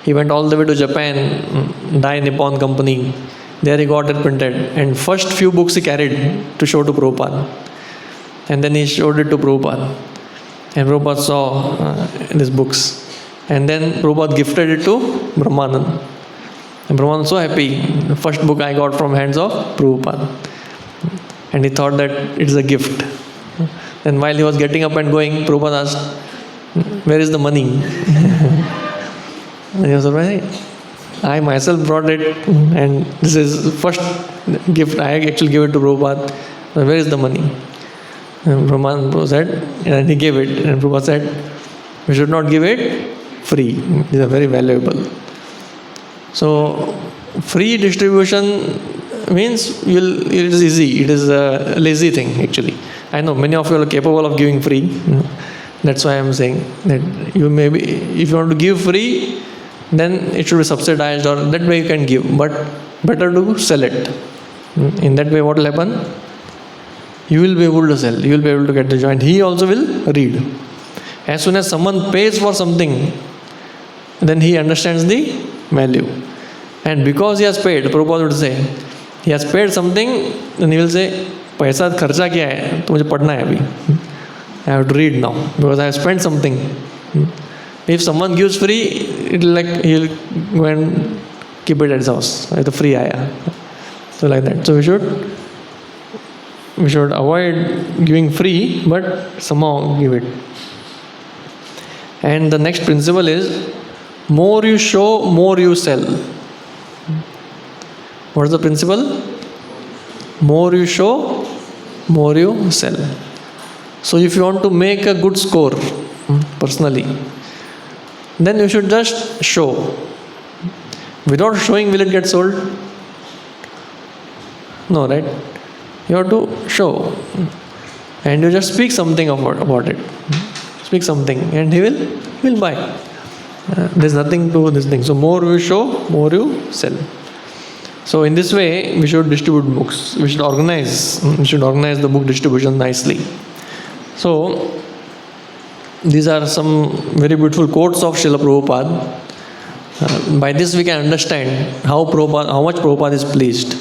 He went all the way to Japan, Dai Nippon Company. There he got it printed. And first few books he carried to show to Prabhupada. And then he showed it to Prabhupada. And Prabhupada saw these books. And then Prabhupada gifted it to Brahmanand. And Brahmanand was so happy. The first book I got from hands of Prabhupada. And he thought that it is a gift. And while he was getting up and going, Prabhupada asked, "Where is the money?" And he was like, "I myself brought it, and this is first gift. I actually gave it to Prabhupada. So where is the money?" And Brahmanand said, and he gave it. And Prabhupada said, "We should not give it free. These are very valuable." So free distribution means it is easy. It is a lazy thing actually. I know many of you are capable of giving free. That's why I am saying that you maybe, if you want to give free, then it should be subsidized, or that way you can give. But better to sell it. In that way, what will happen? You will be able to sell. You will be able to get the joint. He also will read. As soon as someone pays for something, then he understands the value. And because he has paid, Prabhupada would say, he has paid something, then he will say, पैसा खर्चा किया है तो मुझे पढ़ना है अभी. I have to read now because I have spent something. If someone gives free, it will like he'll go and keep it at his house. The free आया. So like that. So we should avoid giving free, but somehow give it. And the next principle is, more you show, more you sell. What is the principle? More you show, more you sell. So if you want to make a good score personally, then you should just show. Without showing, will it get sold? No, right? You have to show. And you just speak something about it. Speak something, and he will buy. There's nothing to this thing. So more you show, more you sell. So in this way, we should distribute books. We should organize the book distribution nicely. So these are some very beautiful quotes of Srila Prabhupada. By this we can understand how much Prabhupada is pleased.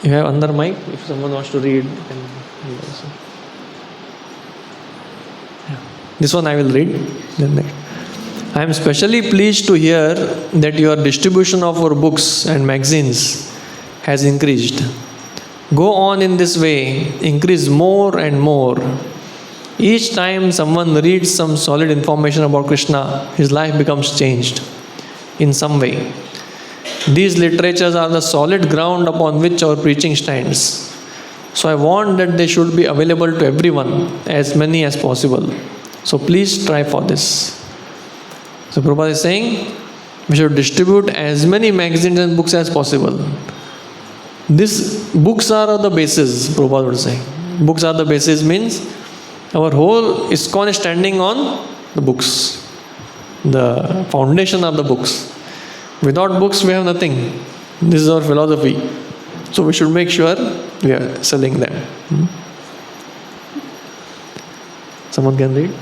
You have another mic if someone wants to read. This one I will read. Then next. I am specially pleased to hear that your distribution of our books and magazines has increased. Go on in this way, increase more and more. Each time someone reads some solid information about Krishna, his life becomes changed in some way. These literatures are the solid ground upon which our preaching stands. So I want that they should be available to everyone, as many as possible. So please strive for this. So Prabhupada is saying, we should distribute as many magazines and books as possible. These books are the basis, Prabhupada would say. Books are the basis means our whole ISKCON is standing on the books. The foundation of the books. Without books we have nothing. This is our philosophy. So we should make sure we are selling them. Someone can read?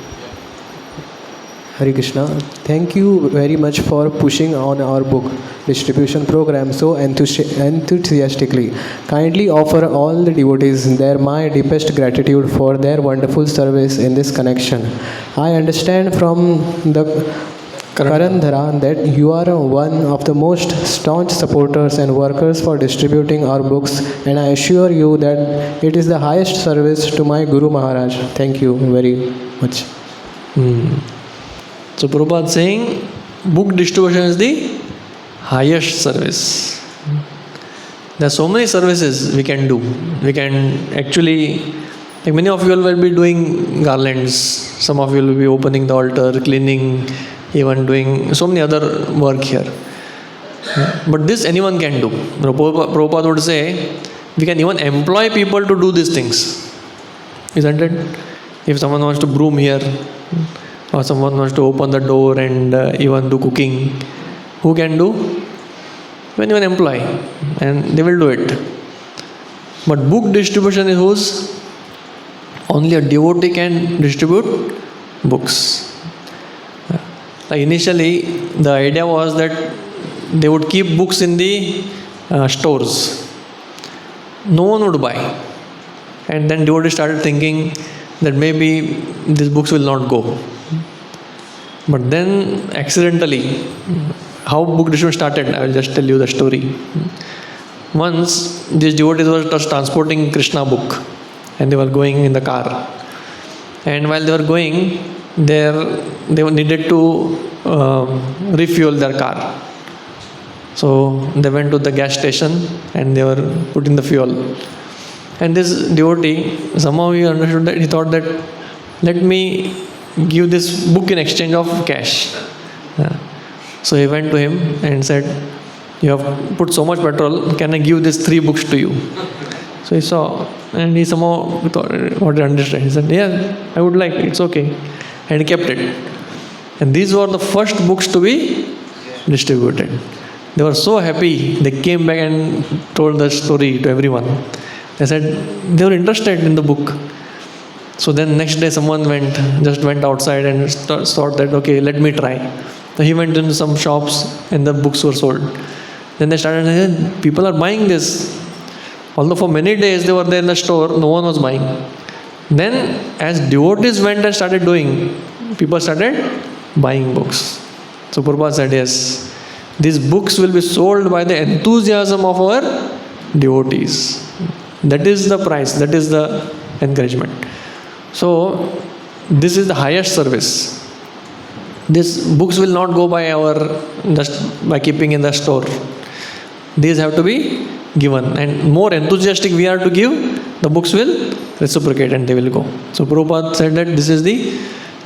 Hare Krishna. Thank you very much for pushing on our book distribution program so enthusiastically. Kindly offer all the devotees there my deepest gratitude for their wonderful service in this connection. I understand from the Karandhara that you are one of the most staunch supporters and workers for distributing our books, and I assure you that it is the highest service to my Guru Maharaj. Thank you very much. So Prabhupada is saying book distribution is the highest service. There are so many services we can do. We can actually, like many of you will be doing garlands, some of you will be opening the altar, cleaning, even doing so many other work here. But this anyone can do. Prabhupada would say, we can even employ people to do these things. Isn't it? If someone wants to broom here, or someone wants to open the door and even do cooking, who can do? When you employ, and they will do it. But book distribution is whose? Only a devotee can distribute books. Like initially, the idea was that they would keep books in the stores. No one would buy. And then devotees started thinking that maybe these books will not go. But then accidentally, how book distribution started, I will just tell you the story. Once these devotees were just transporting Krishna book and they were going in the car. And while they were going, they needed to refuel their car. So they went to the gas station and they were putting the fuel. And this devotee, somehow he understood that, he thought that, let me give this book in exchange of cash. So he went to him and said, you have put so much petrol, can I give these 3 books to you? So he saw, and he somehow thought, what he understood. He said, yeah, I would like it, it's okay. And he kept it. And these were the first books to be distributed. They were so happy, they came back and told the story to everyone. They said they were interested in the book. So then next day someone went outside and thought that, okay, let me try. So he went into some shops and the books were sold. Then they started saying, people are buying this. Although for many days they were there in the store, no one was buying. Then as devotees went and started doing, people started buying books. So Prabhupada said, yes, these books will be sold by the enthusiasm of our devotees. That is the price, that is the encouragement. So this is the highest service. These books will not go by keeping in the store. These have to be given, and more enthusiastic we are to give, the books will reciprocate and they will go. So Prabhupada said that this is the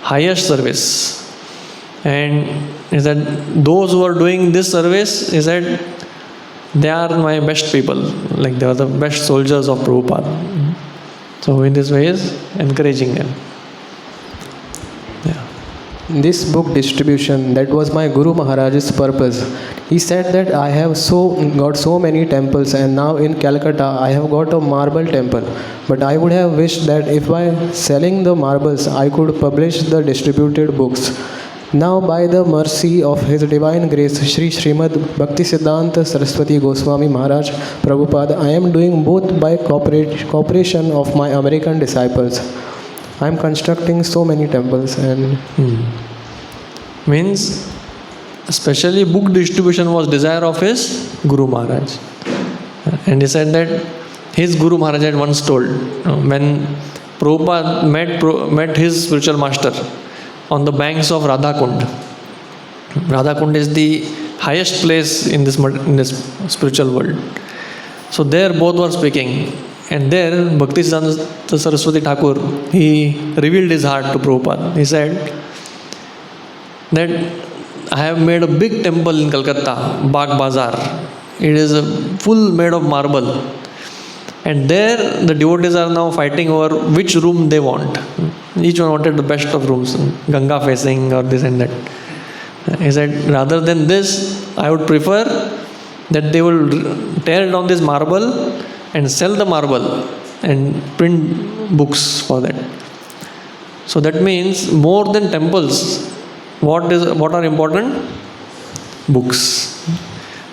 highest service. And he said, those who are doing this service, he said, they are my best people, like they are the best soldiers of Prabhupada. So in this way is encouraging them. Yeah. This book distribution, that was my Guru Maharaj's purpose. He said that I have got so many temples, and now in Calcutta I have got a marble temple. But I would have wished that if by selling the marbles I could publish the distributed books. Now by the mercy of His Divine Grace, Sri Srimad Bhaktisiddhanta Saraswati Goswami Maharaj Prabhupada, I am doing both by cooperation of my American disciples. I am constructing so many temples and... Means, especially book distribution was desire of his Guru Maharaj. And he said that his Guru Maharaj had once told, when Prabhupada met his spiritual master on the banks of Radhakund. Radhakund is the highest place in this spiritual world. So there both were speaking. And there Bhaktisiddhanta Saraswati Thakur, he revealed his heart to Prabhupada. He said that I have made a big temple in Calcutta, Bagh Bazar. It is full made of marble. And there the devotees are now fighting over which room they want. Each one wanted the best of rooms, Ganga facing or this and that. He said, rather than this, I would prefer that they will tear down this marble and sell the marble and print books for that. So that means more than temples, what are important? Books.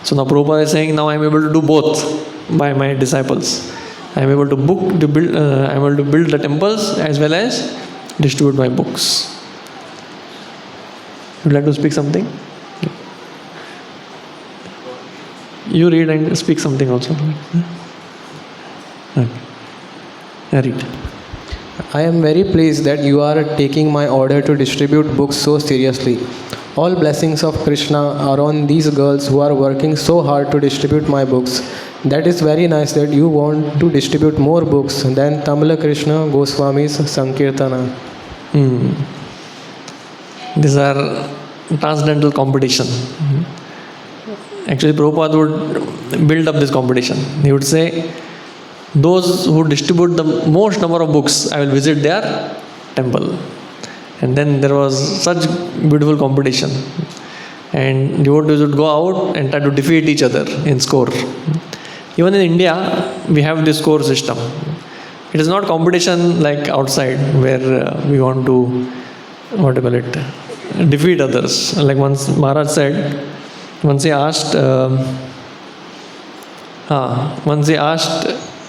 So now Prabhupada is saying, now I am able to do both by my disciples. I am able to build the temples as well as distribute my books. Would you like to speak something? You read and speak something also. Read. I am very pleased that you are taking my order to distribute books so seriously. All blessings of Krishna are on these girls who are working so hard to distribute my books. That is very nice that you want to distribute more books than Tamila Krishna Goswami's Sankirtana. These are transcendental competition. Actually, Prabhupada would build up this competition. He would say, those who distribute the most number of books, I will visit their temple. And then there was such beautiful competition. And devotees would go out and try to defeat each other in score. Even in India, we have this score system. It is not competition like outside where we want to, defeat others. Like once Maharaj said, once he asked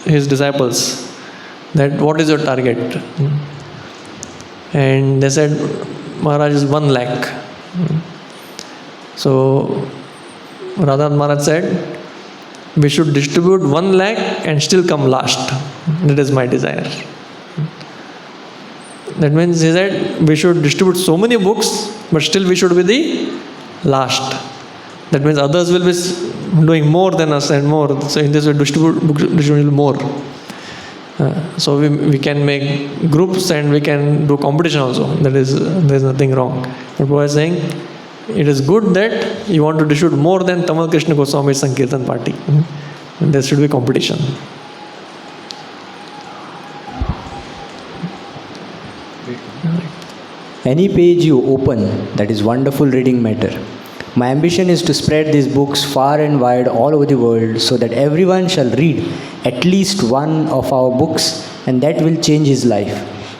his disciples that what is your target? And they said, Maharaj is 1 lakh. So Radha Maharaj said, we should distribute 1 lakh and still come last. That is my desire. That means he said, we should distribute so many books, but still we should be the last. That means others will be doing more than us and more. So in this way, distribute more. So we can make groups and we can do competition also. There is nothing wrong. But Prabhupada is saying, it is good that you want to distribute more than Tamal Krishna Goswami Sankirtan party. There should be competition. Any page you open, that is wonderful reading matter. My ambition is to spread these books far and wide all over the world so that everyone shall read at least one of our books and that will change his life.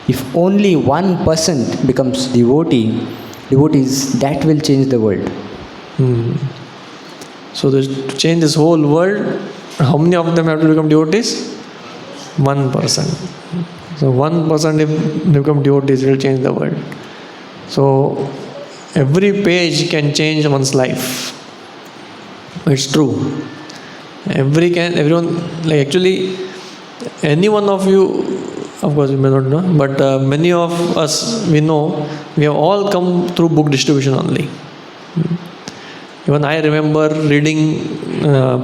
If only 1% becomes devotees, that will change the world. So to change this whole world, how many of them have to become devotees? 1%. So 1% if they become devotees will change the world. So every page can change one's life. It's true. Everyone, like actually, any one of you, of course you may not know, but many of us, we know, we have all come through book distribution only. Even I remember reading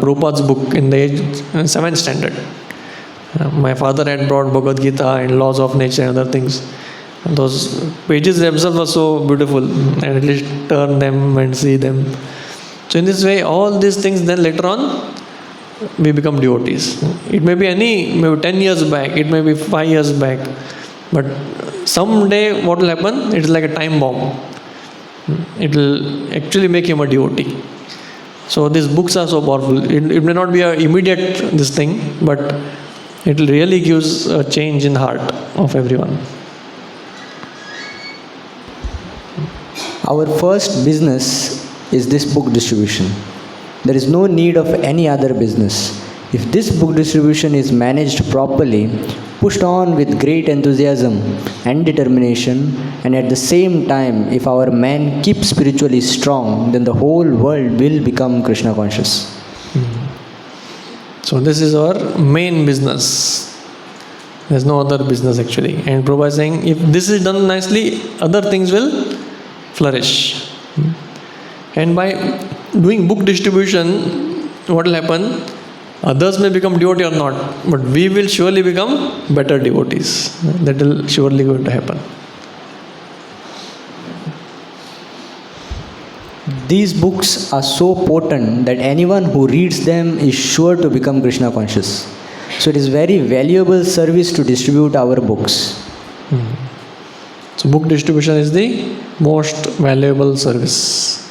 Prabhupada's book in the age 7th standard. My father had brought Bhagavad Gita and Laws of Nature and other things. And those pages themselves were so beautiful, and at least turn them and see them. So in this way, all these things, then later on, we become devotees. It may be maybe 10 years back, it may be 5 years back, but someday what will happen? It is like a time bomb. It will actually make him a devotee. So these books are so powerful. It may not be an immediate this thing, but it really gives a change in the heart of everyone. Our first business is this book distribution. There is no need of any other business. If this book distribution is managed properly, pushed on with great enthusiasm and determination, and at the same time, if our man keeps spiritually strong, then the whole world will become Krishna conscious. So this is our main business. There's no other business actually. And Prabhupada is saying, if this is done nicely, other things will flourish. And by doing book distribution, what will happen? Others may become devotee or not, but we will surely become better devotees. That will surely going to happen. These books are so potent that anyone who reads them is sure to become Krishna conscious. So it is very valuable service to distribute our books. So book distribution is the most valuable service.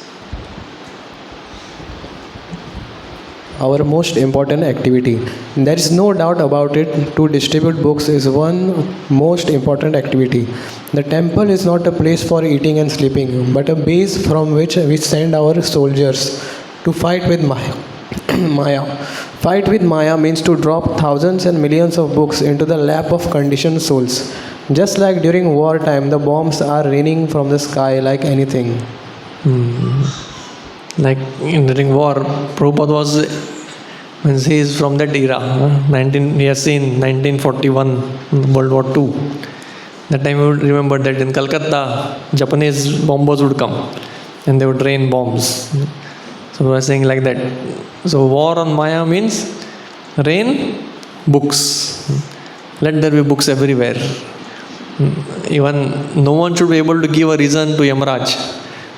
Our most important activity. There is no doubt about it. To distribute books is one most important activity. The temple is not a place for eating and sleeping, but a base from which we send our soldiers to fight with Maya. Fight with Maya means to drop thousands and millions of books into the lap of conditioned souls. Just like during wartime, the bombs are raining from the sky like anything. Like during war, Prabhupada was, means he is from that era. He has seen 1941, World War II. That time you would remember that in Calcutta, Japanese bombers would come. and they would rain bombs. So we are saying like that. So war on Maya means rain books. Let there be books everywhere. Even no one should be able to give a reason to Yamaraj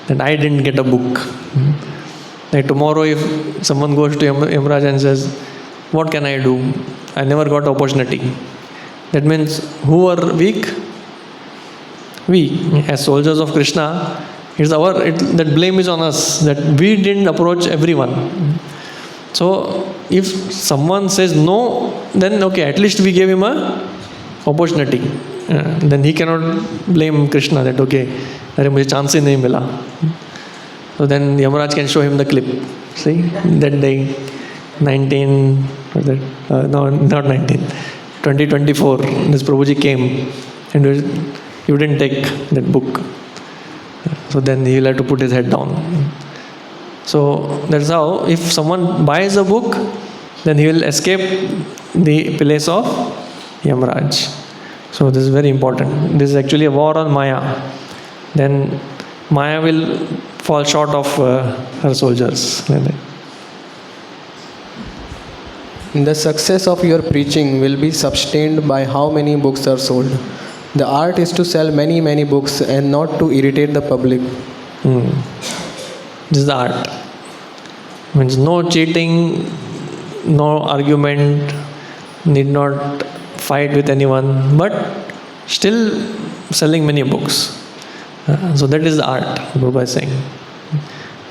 that I didn't get a book. Like tomorrow if someone goes to Yamaraj and says, what can I do? I never got opportunity. That means who are weak? We, as soldiers of Krishna, that blame is on us, that we didn't approach everyone. So if someone says no, then okay, at least we gave him a opportunity. Then he cannot blame Krishna that okay, अरे मुझे chance ही नहीं मिला. So then Yamaraj can show him the clip. See, that day, 2024, this Prabhuji came and you didn't take that book. So then he will have to put his head down. So that's how, if someone buys a book, then he will escape the place of Yamaraj. So this is very important. This is actually a war on Maya. Then Maya will fall short of her soldiers. The success of your preaching will be sustained by how many books are sold. The art is to sell many, many books and not to irritate the public. This is the art. Means no cheating, no argument, need not fight with anyone, but still selling many books. So that is the art, Prabhupada is saying.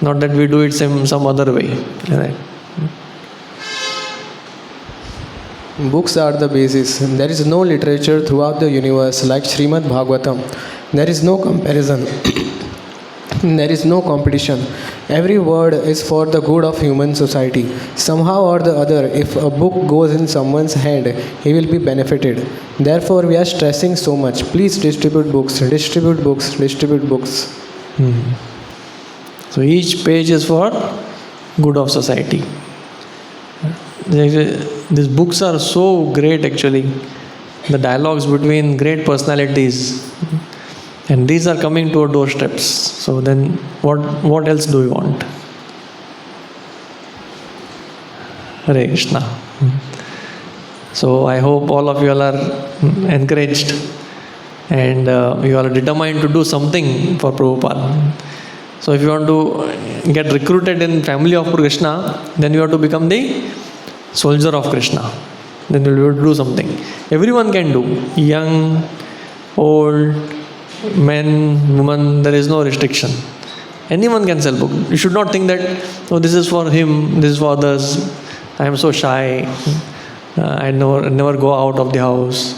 Not that we do it some other way. Right? Books are the basis. There is no literature throughout the universe like Srimad Bhagavatam. There is no comparison. There is no competition. Every word is for the good of human society. Somehow or the other, if a book goes in someone's hand, he will be benefited. Therefore, we are stressing so much. Please distribute books, distribute books, distribute books. So each page is for good of society. These books are so great actually. The dialogues between great personalities. And these are coming to our doorsteps. So then what else do we want? Hare Krishna. So I hope all of you all are encouraged and you are determined to do something for Prabhupada. So if you want to get recruited in family of Krishna, then you have to become the soldier of Krishna. Then you will be able to do something. Everyone can do. Young, old, men, women, there is no restriction. Anyone can sell book. You should not think that, oh, this is for him, this is for others. I am so shy. I never go out of the house.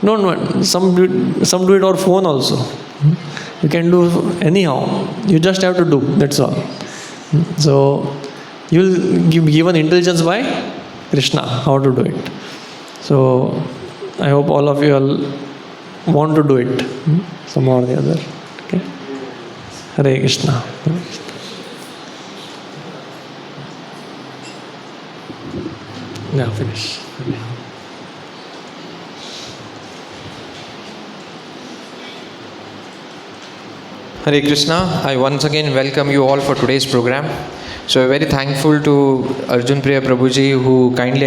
No. Some do it over phone also. You can do anyhow. You just have to do. That's all. So you will be given intelligence by Krishna how to do it. So I hope all of you all want to do it somehow or the other. Okay. Hare Krishna. Yeah, finish. Hare Krishna, I once again welcome you all for today's program. So we're very thankful to Arjun, Priya, Prabhuji who kindly